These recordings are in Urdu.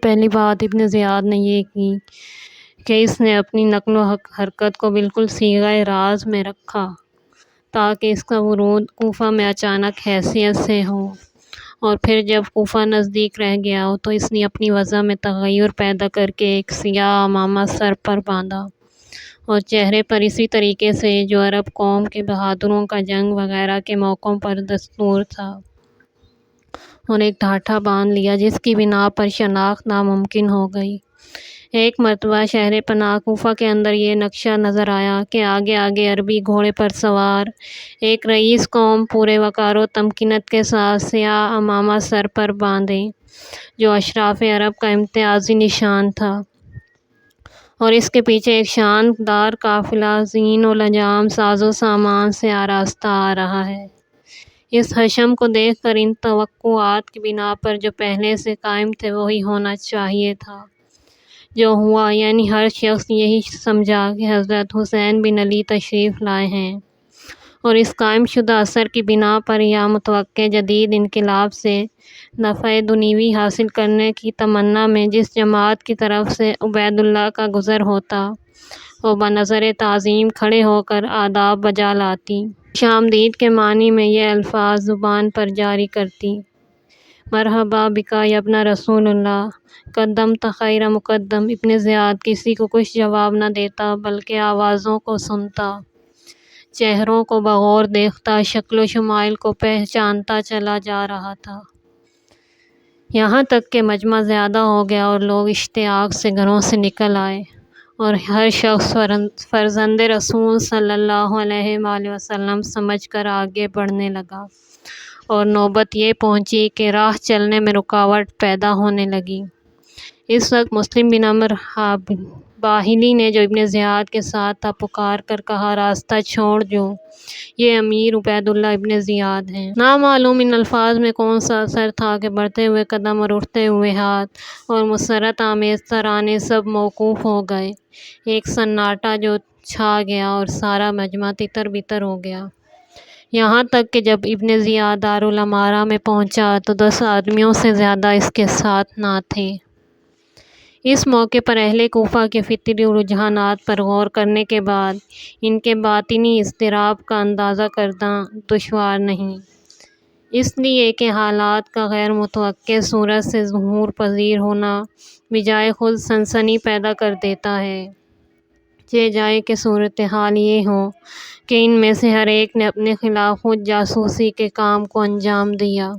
پہلی بات ابن زیاد نے یہ کی کہ اس نے اپنی نقل و حرکت کو بالکل صیغہ راز میں رکھا تاکہ اس کا ورود کوفہ میں اچانک حیثیت سے ہو، اور پھر جب کوفہ نزدیک رہ گیا تو اس نے اپنی وضع میں تغیر پیدا کر کے ایک سیاہ عمامہ سر پر باندھا، اور چہرے پر اسی طریقے سے جو عرب قوم کے بہادروں کا جنگ وغیرہ کے موقعوں پر دستور تھا، اور ایک ٹھاٹھا باندھ لیا جس کی بنا پر شناخت ناممکن ہو گئی۔ ایک مرتبہ شہر پناہ کوفہ کے اندر یہ نقشہ نظر آیا کہ آگے آگے عربی گھوڑے پر سوار ایک رئیس قوم پورے وقار و تمکنت کے ساتھ سیاہ عمامہ سر پر باندھے، جو اشراف عرب کا امتیازی نشان تھا، اور اس کے پیچھے ایک شاندار قافلہ زین و لجام ساز و سامان سے آراستہ آ رہا ہے۔ اس حشم کو دیکھ کر ان توقعات کی بنا پر جو پہلے سے قائم تھے وہی ہونا چاہیے تھا جو ہوا، یعنی ہر شخص یہی سمجھا کہ حضرت حسین بن علی تشریف لائے ہیں، اور اس قائم شدہ اثر کی بنا پر یا متوقع جدید انقلاب سے نفع دنیوی حاصل کرنے کی تمنا میں جس جماعت کی طرف سے عبید اللہ کا گزر ہوتا، وہ بنظر تعظیم کھڑے ہو کر آداب بجا لاتی، خوش آمدید کے معنی میں یہ الفاظ زبان پر جاری کرتی: مرحبا بکا یا ابن رسول اللہ، قدمت خیر مقدم۔ ابن زیاد کسی کو کچھ جواب نہ دیتا بلکہ آوازوں کو سنتا، چہروں کو بغور دیکھتا، شکل و شمائل کو پہچانتا چلا جا رہا تھا، یہاں تک کہ مجمع زیادہ ہو گیا اور لوگ اشتیاق سے گھروں سے نکل آئے، اور ہر شخص فرزند رسول صلی اللہ علیہ وآلہ وسلم سمجھ کر آگے بڑھنے لگا، اور نوبت یہ پہنچی کہ راہ چلنے میں رکاوٹ پیدا ہونے لگی۔ اس وقت مسلم بن عمرو باہلی نے جو ابن زیاد کے ساتھ تھا پکار کر کہا: راستہ چھوڑ جو، یہ امیر عبید اللہ ابن زیاد ہیں۔ نامعلوم ان الفاظ میں کون سا اثر تھا کہ بڑھتے ہوئے قدم اور اٹھتے ہوئے ہاتھ اور مسرت آمیز ترانے سب موقوف ہو گئے، ایک سناٹا جو چھا گیا اور سارا مجمع تتر بتر ہو گیا، یہاں تک کہ جب ابن زیاد دارالامارہ میں پہنچا تو 10 آدمیوں سے زیادہ اس کے ساتھ نہ تھے۔ اس موقع پر اہل کوفہ کے فطری رجحانات پر غور کرنے کے بعد ان کے باطنی اضطراب کا اندازہ کرنا دشوار نہیں، اس لیے کہ حالات کا غیر متوقع صورت سے ظہور پذیر ہونا بجائے خود سنسنی پیدا کر دیتا ہے، یہ جائے کہ صورتحال یہ ہو کہ ان میں سے ہر ایک نے اپنے خلاف خود جاسوسی کے کام کو انجام دیا،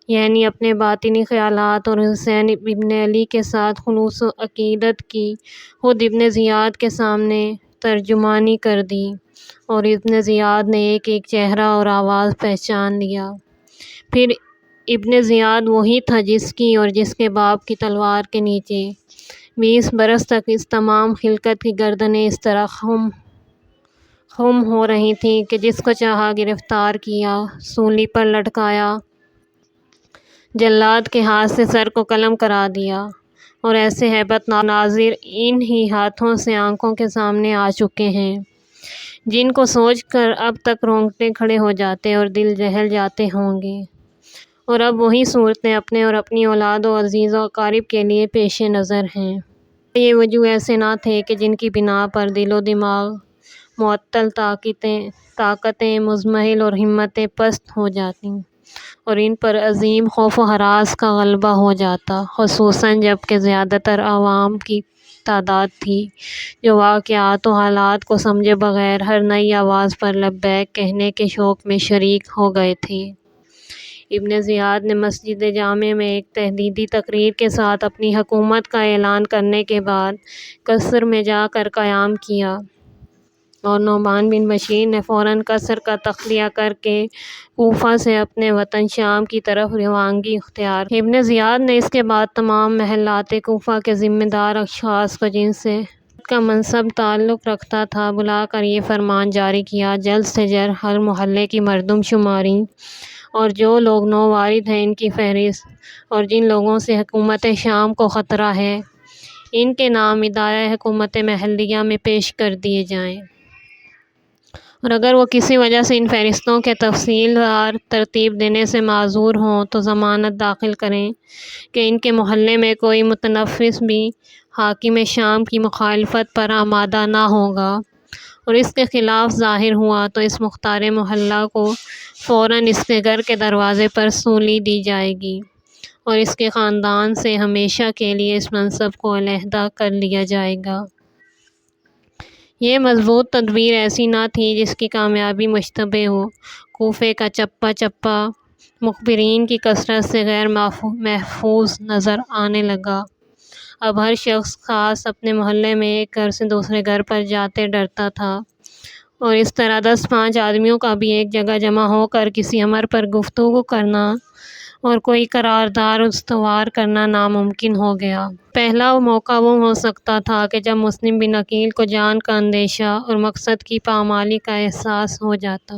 یعنی اپنے باطنی خیالات اور حسین ابن علی کے ساتھ خلوص عقیدت کی خود ابن زیاد کے سامنے ترجمانی کر دی، اور ابن زیاد نے ایک ایک چہرہ اور آواز پہچان لیا۔ پھر ابن زیاد وہی تھا جس کی اور جس کے باپ کی تلوار کے نیچے 20 برس تک اس تمام خلقت کی گردنیں اس طرح خم ہو رہی تھیں کہ جس کو چاہا گرفتار کیا، سولی پر لٹکایا، جلاد کے ہاتھ سے سر کو قلم کرا دیا، اور ایسے ہیبت مناظر ان ہی ہاتھوں سے آنکھوں کے سامنے آ چکے ہیں جن کو سوچ کر اب تک رونگٹے کھڑے ہو جاتے اور دل دہل جاتے ہوں گے، اور اب وہی صورتیں اپنے اور اپنی اولاد و عزیز و اقارب کے لیے پیش نظر ہیں۔ یہ وجوہ ایسے نہ تھے کہ جن کی بنا پر دل و دماغ معطل، طاقتیں مضمحل اور ہمتیں پست ہو جاتیں، اور ان پر عظیم خوف و ہراس کا غلبہ ہو جاتا، خصوصاً جب کہ زیادہ تر عوام کی تعداد تھی جو واقعات و حالات کو سمجھے بغیر ہر نئی آواز پر لبیک کہنے کے شوق میں شریک ہو گئے تھے۔ ابن زیاد نے مسجد جامع میں ایک تحدیدی تقریر کے ساتھ اپنی حکومت کا اعلان کرنے کے بعد قصر میں جا کر قیام کیا، اور نعمان بن بشیر نے فوراً قصر کا تخلیہ کر کے کوفہ سے اپنے وطن شام کی طرف روانگی اختیار کی۔ ابن زیاد نے اس کے بعد تمام محلات کوفہ کے ذمہ دار اشخاص کو جن سے کا منصب تعلق رکھتا تھا بلا کر یہ فرمان جاری کیا: جلد سے جلد ہر محلے کی مردم شماری اور جو لوگ نووارد ہیں ان کی فہرست، اور جن لوگوں سے حکومت شام کو خطرہ ہے ان کے نام ادارہ حکومت محلیہ میں پیش کر دیے جائیں، اور اگر وہ کسی وجہ سے ان فہرستوں کے تفصیل وار ترتیب دینے سے معذور ہوں تو ضمانت داخل کریں کہ ان کے محلے میں کوئی متنفس بھی حاکم شام کی مخالفت پر آمادہ نہ ہوگا، اور اس کے خلاف ظاہر ہوا تو اس مختار محلہ کو فوراً اس کے گھر کے دروازے پر سولی دی جائے گی اور اس کے خاندان سے ہمیشہ کے لیے اس منصب کو علیحدہ کر لیا جائے گا۔ یہ مضبوط تدبیر ایسی نہ تھی جس کی کامیابی مشتبہ ہو۔ کوفے کا چپا چپا مخبرین کی کثرت سے غیر محفوظ نظر آنے لگا۔ اب ہر شخص خاص اپنے محلے میں ایک گھر سے دوسرے گھر پر جاتے ڈرتا تھا، اور اس طرح 10-5 آدمیوں کا بھی ایک جگہ جمع ہو کر کسی امر پر گفتگو کرنا اور کوئی قرارداد استوار کرنا ناممکن ہو گیا۔ پہلا موقع وہ ہو سکتا تھا کہ جب مسلم بن عقیل کو جان کا اندیشہ اور مقصد کی پامالی کا احساس ہو جاتا۔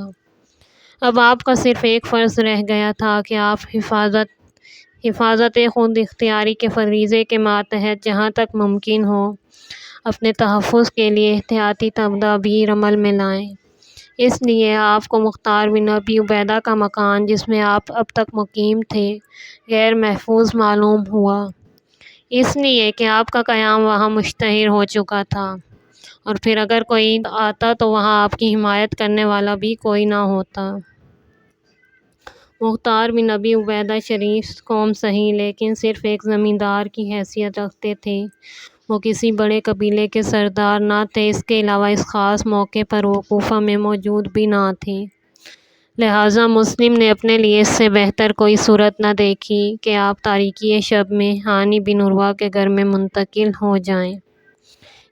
اب آپ کا صرف ایک فرض رہ گیا تھا کہ آپ حفاظت خود اختیاری کے فریضے کے ماتحت جہاں تک ممکن ہو اپنے تحفظ کے لیے احتیاطی تدابیر عمل میں لائیں۔ اس لیے آپ کو مختار بن ابی عبیدہ کا مکان جس میں آپ اب تک مقیم تھے غیر محفوظ معلوم ہوا، اس لیے کہ آپ کا قیام وہاں مشتہر ہو چکا تھا، اور پھر اگر کوئی آتا تو وہاں آپ کی حمایت کرنے والا بھی کوئی نہ ہوتا۔ مختار بن ابی عبیدہ شریف قوم سہی لیکن صرف ایک زمیندار کی حیثیت رکھتے تھے، وہ کسی بڑے قبیلے کے سردار نہ تھے، اس کے علاوہ اس خاص موقع پر وہ کوفہ میں موجود بھی نہ تھے، لہٰذا مسلم نے اپنے لیے اس سے بہتر کوئی صورت نہ دیکھی کہ آپ تاریکی شب میں ہانی بن عروہ کے گھر میں منتقل ہو جائیں۔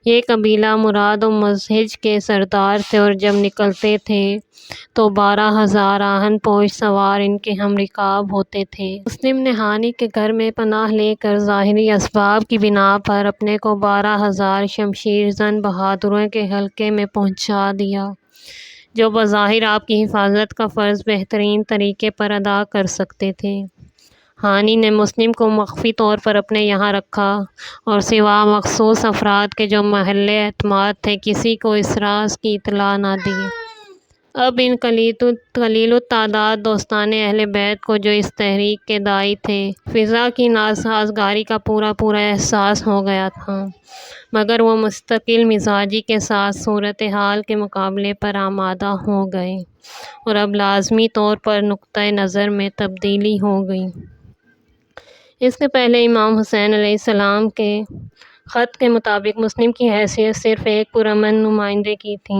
یہ قبیلہ مراد و مزہج کے سردار تھے، اور جب نکلتے تھے تو 12,000 آہن پوش سوار ان کے ہم رکاب ہوتے تھے۔ مسلم نے ہانی کے گھر میں پناہ لے کر ظاہری اسباب کی بنا پر اپنے کو 12,000 شمشیر زن بہادروں کے حلقے میں پہنچا دیا، جو بظاہر آپ کی حفاظت کا فرض بہترین طریقے پر ادا کر سکتے تھے۔ ہانی نے مسلم کو مخفی طور پر اپنے یہاں رکھا اور سوا مخصوص افراد کے جو محل اعتماد تھے کسی کو اس راز کی اطلاع نہ دی۔ اب ان قلیل التعداد دوستان اہل بیت کو جو اس تحریک کے داعی تھے فضا کی ناسازگاری کا پورا احساس ہو گیا تھا، مگر وہ مستقل مزاجی کے ساتھ صورتحال کے مقابلے پر آمادہ ہو گئے، اور اب لازمی طور پر نقطۂ نظر میں تبدیلی ہو گئی۔ اس سے پہلے امام حسین علیہ السلام کے خط کے مطابق مسلم کی حیثیت صرف ایک پرامن نمائندے کی تھی،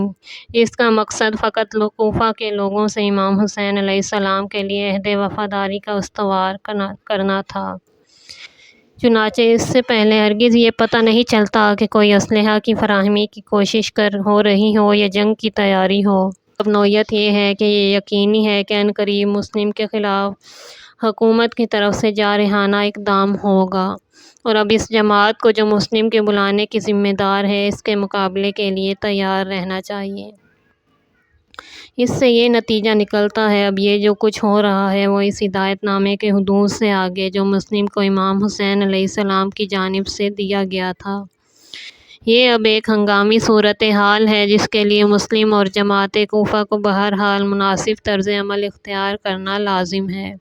جس کا مقصد فقط کوفہ کے لوگوں سے امام حسین علیہ السلام کے لیے عہد وفاداری کا استوار کرنا تھا۔ چنانچہ اس سے پہلے ہرگز یہ پتہ نہیں چلتا کہ کوئی اسلحہ کی فراہمی کی کوشش ہو رہی ہو یا جنگ کی تیاری ہو۔ اب نوعیت یہ ہے کہ یہ یقینی ہے کہ عنقریب مسلم کے خلاف حکومت کی طرف سے جارحانہ اقدام ہوگا، اور اب اس جماعت کو جو مسلم کے بلانے کی ذمہ دار ہے اس کے مقابلے کے لیے تیار رہنا چاہیے۔ اس سے یہ نتیجہ نکلتا ہے اب یہ جو کچھ ہو رہا ہے وہ اس ہدایت نامے کے حدود سے آگے جو مسلم کو امام حسین علیہ السلام کی جانب سے دیا گیا تھا۔ یہ اب ایک ہنگامی صورتحال ہے جس کے لیے مسلم اور جماعت کوفہ کو بہرحال مناسب طرز عمل اختیار کرنا لازم ہے۔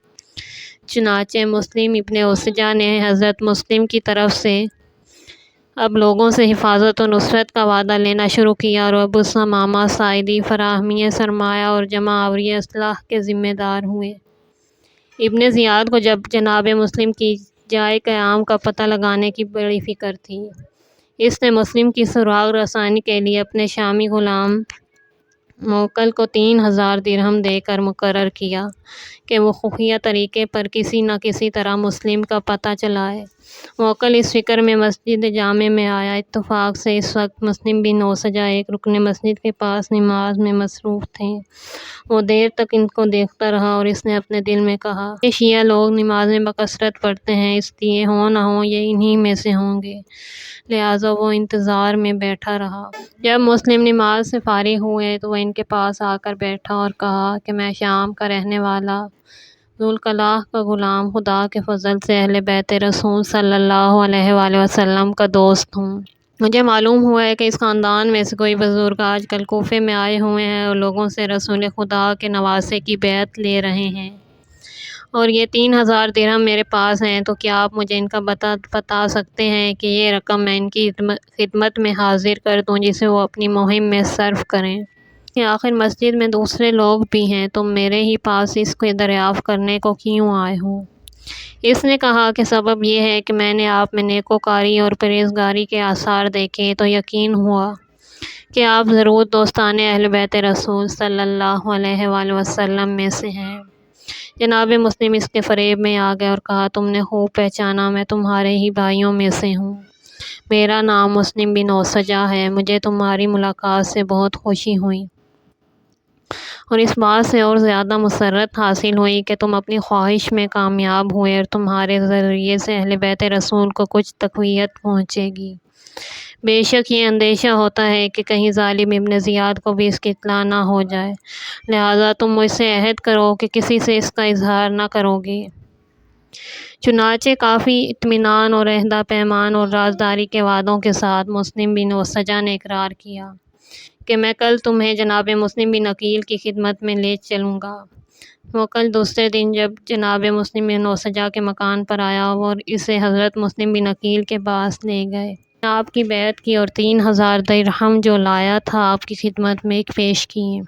چنانچہ مسلم ابن اسجہ نے حضرت مسلم کی طرف سے اب لوگوں سے حفاظت و نصرت کا وعدہ لینا شروع کیا، اور ابو ثمامہ ساعدی فراہمی سرمایہ اور جمع آوری اسلحہ کے ذمہ دار ہوئے۔ ابن زیاد کو جب جناب مسلم کی جائے قیام کا پتہ لگانے کی بڑی فکر تھی، اس نے مسلم کی سراغ رسانی کے لیے اپنے شامی غلام موکل کو 3,000 درہم دے کر مقرر کیا کہ وہ خفیہ طریقے پر کسی نہ کسی طرح مسلم کا پتہ چلائے۔ موکل اس فکر میں مسجد جامع میں آیا۔ اتفاق سے اس وقت مسلم بن اسجہ ایک رکن مسجد کے پاس نماز میں مصروف تھے۔ وہ دیر تک ان کو دیکھتا رہا اور اس نے اپنے دل میں کہا، یہ شیعہ لوگ نمازیں بکثرت پڑھتے ہیں، اس لیے ہو نہ ہو یہ انہی میں سے ہوں گے، لہٰذا وہ انتظار میں بیٹھا رہا۔ جب مسلم نماز سے فارغ ہوئے تو وہ ان کے پاس آ کر بیٹھا اور کہا کہ میں شام کا رہنے والا ذوالکلاہ کا غلام خدا کے فضل سے اہل بیت رسول صلی اللہ علیہ وآلہ وسلم کا دوست ہوں۔ مجھے معلوم ہوا ہے کہ اس خاندان میں سے کوئی بزرگ آج کل کوفے میں آئے ہوئے ہیں اور لوگوں سے رسول خدا کے نواسے کی بیعت لے رہے ہیں، اور یہ 3,000 درہم میرے پاس ہیں، تو کیا آپ مجھے ان کا بتا سکتے ہیں کہ یہ رقم میں ان کی خدمت میں حاضر کر دوں جسے وہ اپنی مہم میں صرف کریں؟ کہ آخر مسجد میں دوسرے لوگ بھی ہیں، تم میرے ہی پاس اس کو دریافت کرنے کو کیوں آئے ہو؟ اس نے کہا کہ سبب یہ ہے کہ میں نے آپ میں نیکوکاری اور پرہیزگاری کے آثار دیکھے تو یقین ہوا کہ آپ ضرور دوستان اہل بیت رسول صلی اللہ علیہ وآلہ وسلم میں سے ہیں۔ جناب مسلم اس کے فریب میں آ گئے اور کہا، تم نے خوب پہچانا، میں تمہارے ہی بھائیوں میں سے ہوں۔ میرا نام مسلم بن اوسجہ ہے، مجھے تمہاری ملاقات سے بہت خوشی ہوئی اور اس بات سے اور زیادہ مسرت حاصل ہوئی کہ تم اپنی خواہش میں کامیاب ہوئے اور تمہارے ذریعے سے اہل بیت رسول کو کچھ تقویت پہنچے گی۔ بے شک یہ اندیشہ ہوتا ہے کہ کہیں ظالم ابن زیاد کو بھی اس کی اطلاع نہ ہو جائے، لہٰذا تم مجھ سے عہد کرو کہ کسی سے اس کا اظہار نہ کرو گے۔ چنانچہ کافی اطمینان اور عہدہ پیمان اور رازداری کے وعدوں کے ساتھ مسلم بن اوسجہ نے اقرار کیا کہ میں کل تمہیں جناب مسلم بن عقیل کی خدمت میں لے چلوں گا۔ وہ کل دوسرے دن جب جناب مسلم بن اوسجہ کے مکان پر آیا اور اسے حضرت مسلم بن عقیل کے پاس لے گئے، آپ کی بیعت کی اور 3,000 درہم جو لایا تھا آپ کی خدمت میں پیش کیے۔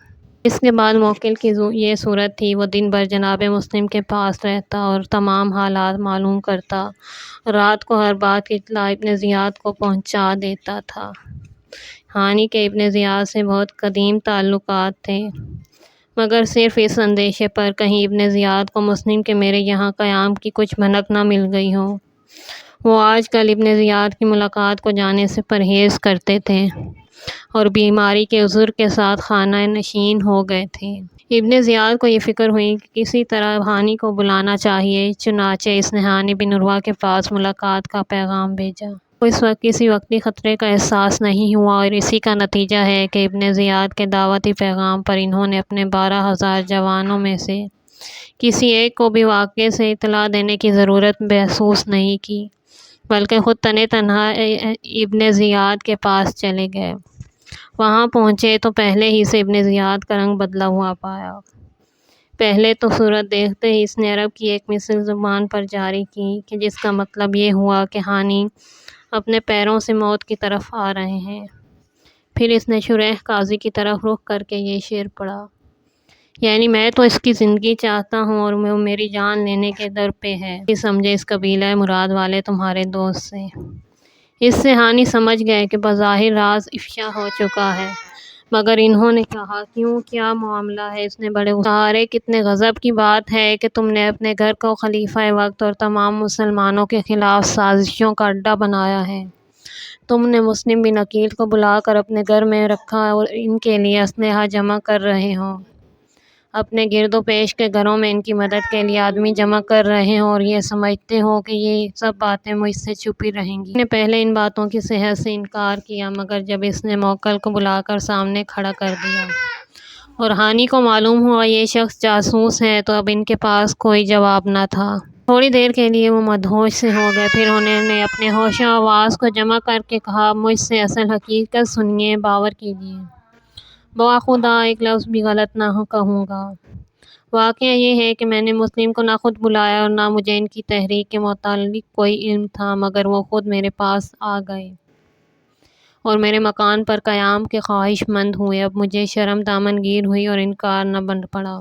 اس کے بعد موکل کی یہ صورت تھی، وہ دن بھر جناب مسلم کے پاس رہتا اور تمام حالات معلوم کرتا، رات کو ہر بات کی اطلاع ابن زیاد کو پہنچا دیتا تھا۔ ہانی کے ابن زیاد سے بہت قدیم تعلقات تھے، مگر صرف اس اندیشے پر کہیں ابن زیاد کو مسلم کے میرے یہاں قیام کی کچھ بھنک نہ مل گئی ہو۔ وہ آج کل ابن زیاد کی ملاقات کو جانے سے پرہیز کرتے تھے اور بیماری کے عذر کے ساتھ خانہ نشین ہو گئے تھے۔ ابن زیاد کو یہ فکر ہوئی کہ کسی طرح ہانی کو بلانا چاہیے، چنانچہ اس نے ہانی بن عروہ کے پاس ملاقات کا پیغام بھیجا۔ اس وقت کسی وقتی خطرے کا احساس نہیں ہوا اور اسی کا نتیجہ ہے کہ ابن زیاد کے دعوتی پیغام پر انہوں نے اپنے 12,000 جوانوں میں سے کسی ایک کو بھی واقعے سے اطلاع دینے کی ضرورت محسوس نہیں کی، بلکہ خود تنہا ابن زیاد کے پاس چلے گئے۔ وہاں پہنچے تو پہلے ہی سے ابن زیاد کا رنگ بدلا ہوا پایا۔ پہلے تو صورت دیکھتے ہی اس نے عرب کی ایک مثل زبان پر جاری کی کہ جس کا مطلب یہ ہوا کہ ہانی اپنے پیروں سے موت کی طرف آ رہے ہیں۔ پھر اس نے شریح قاضی کی طرف رخ کر کے یہ شعر پڑھا، یعنی میں تو اس کی زندگی چاہتا ہوں اور وہ میری جان لینے کے در پہ ہے، یہ سمجھے اس قبیلہ مراد والے تمہارے دوست سے۔ اس سے ہانی سمجھ گئے کہ بظاہر راز افشا ہو چکا ہے، مگر انہوں نے کہا، کیوں، کیا معاملہ ہے؟ اس نے بڑے غصے، کتنے غضب کی بات ہے کہ تم نے اپنے گھر کو خلیفہ وقت اور تمام مسلمانوں کے خلاف سازشوں کا اڈا بنایا ہے۔ تم نے مسلم بن عقیل کو بلا کر اپنے گھر میں رکھا اور ان کے لیے اسلحہ جمع کر رہے ہو، اپنے گرد و پیش کے گھروں میں ان کی مدد کے لیے آدمی جمع کر رہے ہو اور یہ سمجھتے ہو کہ یہ سب باتیں مجھ سے چھپی رہیں گی۔ اس نے پہلے ان باتوں کی صحت سے انکار کیا، مگر جب اس نے موکل کو بلا کر سامنے کھڑا کر دیا اور ہانی کو معلوم ہوا یہ شخص جاسوس ہے، تو اب ان کے پاس کوئی جواب نہ تھا۔ تھوڑی دیر کے لیے وہ مدہوش سے ہو گئے، پھر انہوں نے اپنے ہوش و حواس کو جمع کر کے کہا، مجھ سے اصل حقیقت سنیے، باور کیجیے، بخدا ایک لفظ بھی غلط نہ کہوں گا۔ واقعہ یہ ہے کہ میں نے مسلم کو نہ خود بلایا اور نہ مجھے ان کی تحریک کے متعلق کوئی علم تھا، مگر وہ خود میرے پاس آ گئے اور میرے مکان پر قیام کے خواہش مند ہوئے۔ اب مجھے شرم دامن گیر ہوئی اور انکار نہ بن پڑا۔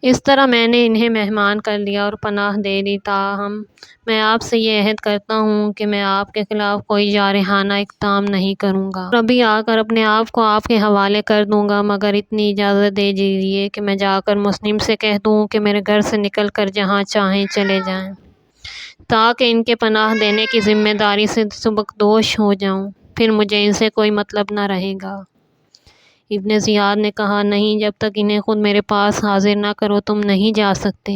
اس طرح میں نے انہیں مہمان کر لیا اور پناہ دے دی، تاہم میں آپ سے یہ عہد کرتا ہوں کہ میں آپ کے خلاف کوئی جارحانہ اقدام نہیں کروں گا اور ابھی آ کر اپنے آپ کو آپ کے حوالے کر دوں گا، مگر اتنی اجازت دے دیجیے کہ میں جا کر مسلم سے کہہ دوں کہ میرے گھر سے نکل کر جہاں چاہیں چلے جائیں، تاکہ ان کے پناہ دینے کی ذمہ داری سے سبکدوش ہو جاؤں، پھر مجھے ان سے کوئی مطلب نہ رہے گا۔ ابن زیاد نے کہا، نہیں، جب تک انہیں خود میرے پاس حاضر نہ کرو تم نہیں جا سکتے۔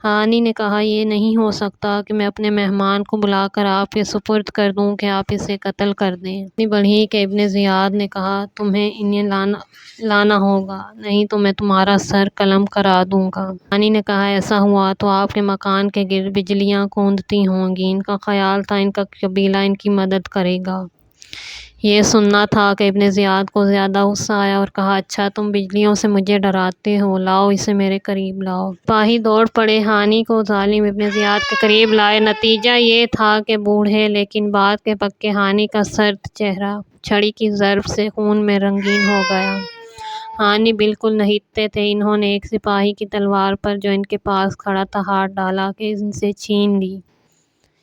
ہانی نے کہا یہ نہیں ہو سکتا کہ میں اپنے مہمان کو بلا کر آپ کے سپرد کر دوں کہ آپ اسے قتل کر دیں۔ اتنی بڑھی کہ ابن زیاد نے کہا تمہیں انہیں لانا ہوگا، نہیں تو میں تمہارا سر قلم کرا دوں گا۔ ہانی نے کہا ایسا ہوا تو آپ کے مکان کے گرد بجلیاں کوندتی ہوں گی، ان کا خیال تھا ان کا قبیلہ ان کی مدد کرے گا۔ یہ سننا تھا کہ ابن زیاد کو زیادہ غصہ آیا اور کہا اچھا تم بجلیوں سے مجھے ڈراتے ہو، لاؤ اسے میرے قریب لاؤ۔ سپاہی دوڑ پڑے، ہانی کو ظالم ابن زیاد کے قریب لائے۔ نتیجہ یہ تھا کہ بوڑھے لیکن بات کے پکے ہانی کا سرد چہرہ چھڑی کی ضرب سے خون میں رنگین ہو گیا۔ ہانی بالکل نہتے تھے، انہوں نے ایک سپاہی کی تلوار پر جو ان کے پاس کھڑا تھا ہاتھ ڈالا کہ ان سے چھین لی۔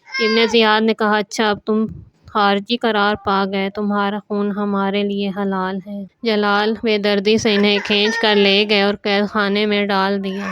ابن زیاد نے کہا اچھا اب تم خارجی قرار پا گئے، تمہارا خون ہمارے لیے حلال ہے۔ جلال بے دردی سے انہیں کھینچ کر لے گئے اور قید خانے میں ڈال دیا۔